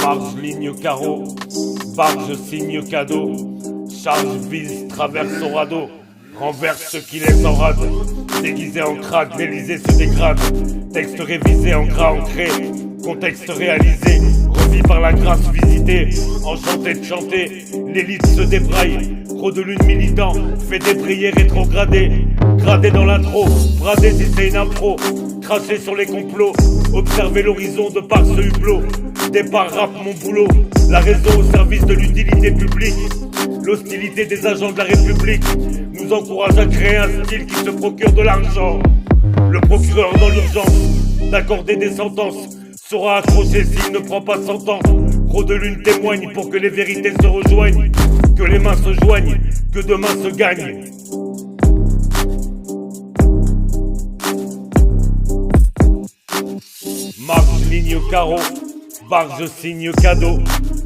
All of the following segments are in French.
Marge, ligne, carreau, barge, signe, cadeau, charge, vise, traverse au radeau, renverse ceux qui laissent en rade, déguisé en crade, l'Élysée se dégrade, texte révisé en gras ancré, contexte réalisé, remis par la grâce visitée, enchanté de chanter, l'élite se débraille, trop de lune militant, fait débrayer rétrogradé, gradé dans l'intro, bradé si c'est une impro, craché sur les complots, observer l'horizon de par ce hublot, départ rap mon boulot, la raison au service de l'utilité publique, l'hostilité des agents de la République nous encourage à créer un style qui se procure de l'argent. Le procureur dans l'urgence d'accorder des sentences sera accroché s'il ne prend pas 100 ans. Trop de lune témoigne pour que les vérités se rejoignent, que les mains se joignent, que demain se gagne. Marche, ligne, carreau, barge, signe, cadeau,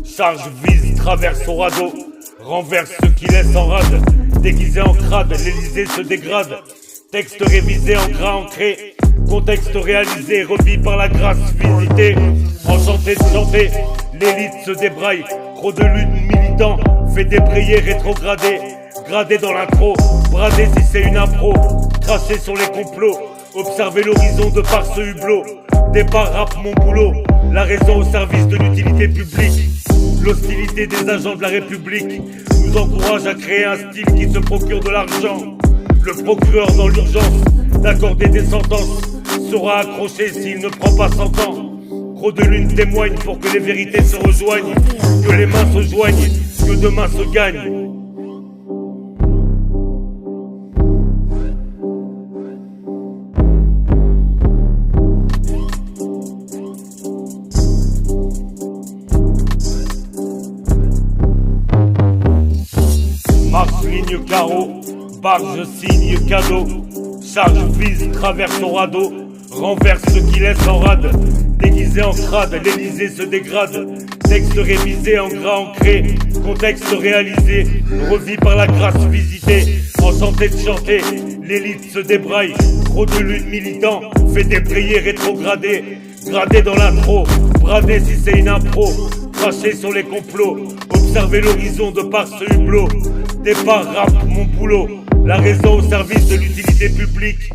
charge, vise, traverse au radeau, renverse ceux qui laissent en rade, déguisé en crade, l'Élysée se dégrade, texte révisé en gras ancré, contexte réalisé, remis par la grâce visitée, enchanté de chanter, l'élite se débraille, trop de lune militant, fait débrayer rétrogradé, gradé dans l'intro, bradé si c'est une impro, craché sur les complots, observer l'horizon de par ce hublot, départ rap mon boulot, la raison au service de l'utilité publique, l'hostilité des agents de la République nous encourage à créer un style qui se procure de l'argent. Le procureur dans l'urgence d'accorder des sentences sera accroché s'il ne prend pas 100 ans. Trop de lune témoigne pour que les vérités se rejoignent, que les mains se joignent, que demain se gagne. Marche, ligne, carreau, barge, signe, cadeau, charge, vise, traverse au radeau, renverse ceux qui laissent en rade, déguisé en crade, l'Élysée se dégrade, texte révisé en gras ancré, contexte réalisé, revis par la grâce visitée, enchanté de chanter, l'élite se débraille, trop de lune militant, fait débrayer rétrogradé, gradé dans l'intro, bradé si c'est une impro, craché sur les complots, observer l'horizon de par ce hublot, départ rap mon boulot, la raison au service de l'utilité publique.